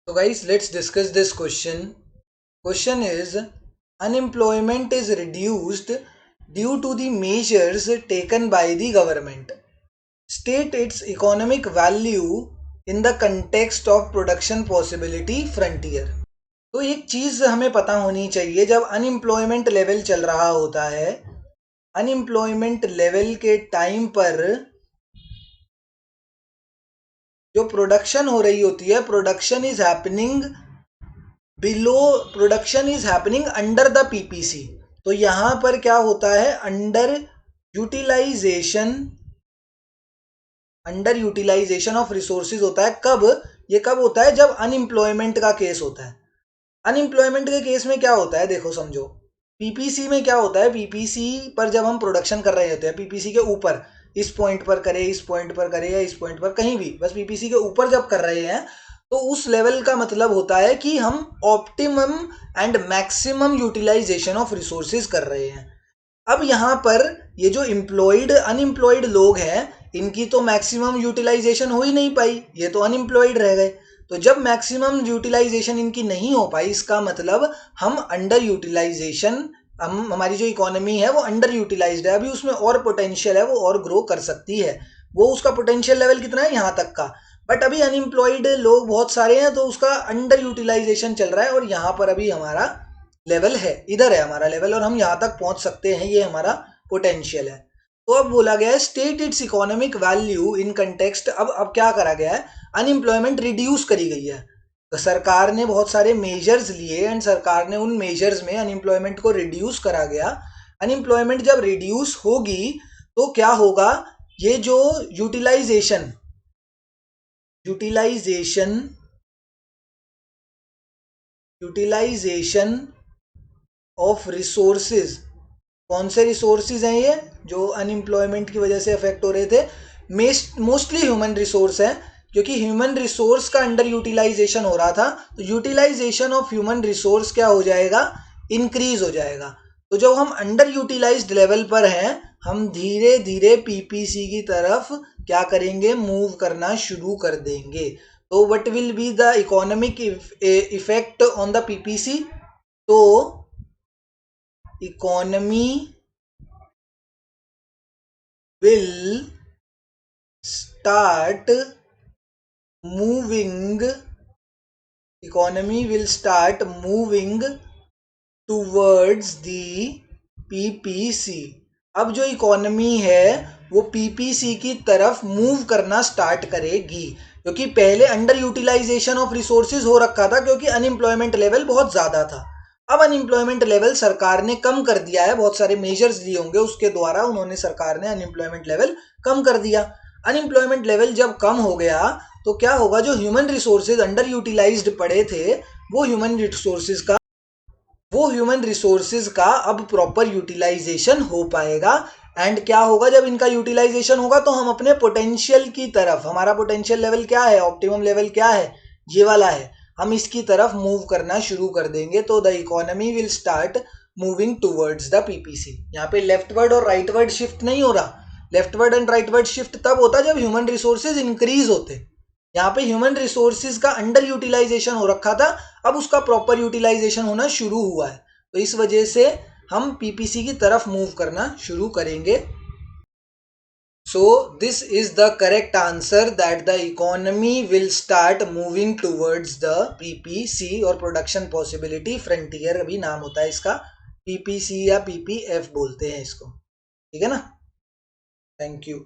So guys, let's discuss this question. Question is, unemployment is reduced due to the measures taken by the government. State its economic value in the context of production possibility frontier. तो एक चीज हमें पता होनी चाहिए, जब unemployment level चल रहा होता है, अनएम्प्लॉयमेंट लेवल के टाइम पर जो प्रोडक्शन हो रही होती है, production is happening below, production is happening under the PPC. तो यहां पर क्या होता है, अंडर यूटिलाइजेशन ऑफ रिसोर्सेज होता है। कब, ये कब होता है, जब अनएम्प्लॉयमेंट का केस होता है। अनएम्प्लॉयमेंट के केस में क्या होता है, देखो समझो, पीपीसी में क्या होता है, पीपीसी पर जब हम प्रोडक्शन कर रहे होते हैं, पीपीसी के ऊपर, इस पॉइंट पर करे, इस पॉइंट पर करे, या इस पॉइंट पर कहीं भी, बस पीपीसी के ऊपर जब कर रहे हैं, तो उस लेवल का मतलब होता है कि हम optimum and maximum utilisation of resources कर रहे हैं। अब यहाँ पर ये जो अनएम्प्लॉयड लोग हैं, इनकी तो मैक्सिमम यूटिलाइजेशन हो ही नहीं पाई, ये तो अनएम्प्लॉयड रह गए। तो जब मैक्सिमम यूटिलाइजेशन इनकी नहीं हो पाई, इसका मतलब हम अंडर यूटिलाइजेशन, हमारी जो इकोनॉमी है वो अंडर यूटिलाइज्ड है, अभी उसमें और पोटेंशियल है, वो और ग्रो कर सकती है। वो उसका पोटेंशियल लेवल कितना है, यहाँ तक का। बट अभी अनएम्प्लॉयड लोग बहुत सारे हैं, तो उसका अंडर यूटिलाइजेशन चल रहा है, और यहाँ पर अभी हमारा लेवल है, इधर है हमारा लेवल, और हम यहाँ तक पहुंच सकते हैं, ये हमारा पोटेंशियल है। तो अब बोला गया है state it's economic value in context. अब क्या करा गया है, अनएम्प्लॉयमेंट रिड्यूस करी गई है। तो सरकार ने बहुत सारे मेजर्स लिए, एंड सरकार ने उन मेजर्स में अनएम्प्लॉयमेंट को रिड्यूस करा गया। अनएम्प्लॉयमेंट जब रिड्यूस होगी तो क्या होगा, ये जो यूटिलाइजेशन ऑफ रिसोर्सेज, कौन से रिसोर्सेज हैं ये जो अनएम्प्लॉयमेंट की वजह से अफेक्ट हो रहे थे, मोस्टली ह्यूमन रिसोर्स है, क्योंकि ह्यूमन रिसोर्स का अंडर यूटिलाइजेशन हो रहा था। तो यूटिलाइजेशन ऑफ ह्यूमन रिसोर्स क्या हो जाएगा, इंक्रीज हो जाएगा। तो जब हम अंडर यूटिलाइज्ड लेवल पर हैं, हम धीरे धीरे पीपीसी की तरफ क्या करेंगे, मूव करना शुरू कर देंगे। तो what will be the economic effect on the PPC, तो economy will start moving towards the PPC। अब जो इकोनॉमी है वो पीपीसी की तरफ मूव करना स्टार्ट करेगी, क्योंकि पहले अंडर यूटिलाइजेशन ऑफ रिसोर्सेज हो रखा था, क्योंकि अनएम्प्लॉयमेंट लेवल बहुत ज्यादा था। अब अनएम्प्लॉयमेंट लेवल सरकार ने कम कर दिया है, बहुत सारे मेजर्स लिए होंगे उसके द्वारा, उन्होंने, सरकार ने अनएम्प्लॉयमेंट लेवल कम कर दिया। अनएम्प्लॉयमेंट लेवल जब कम हो गया तो क्या होगा, जो ह्यूमन रिसोर्सेज अंडर यूटिलाइज्ड पड़े थे, वो ह्यूमन रिसोर्सेज का अब प्रॉपर यूटिलाइजेशन हो पाएगा। एंड क्या होगा, जब इनका यूटिलाइजेशन होगा तो हम अपने पोटेंशियल की तरफ, हमारा पोटेंशियल लेवल क्या है, ऑप्टिमम लेवल क्या है, ये वाला है, हम इसकी तरफ मूव करना शुरू कर देंगे। तो the economy will start moving towards the PPC. यहाँ पे लेफ्टवर्ड और राइटवर्ड शिफ्ट नहीं हो रहा। लेफ्टवर्ड एंड राइटवर्ड शिफ्ट तब होता जब ह्यूमन रिसोर्सेज इंक्रीज होते। यहाँ पे ह्यूमन रिसोर्सेज का अंडर यूटिलाइजेशन हो रखा था, अब उसका प्रॉपर यूटिलाइजेशन होना शुरू हुआ है, तो इस वजह से हम पीपीसी की तरफ मूव करना शुरू करेंगे। So this is the correct answer, that the economy will start moving towards the PPC, और प्रोडक्शन पॉसिबिलिटी फ्रंटियर अभी नाम होता है इसका, पीपीसी या पीपीएफ बोलते हैं इसको। ठीक है ना, थैंक यू।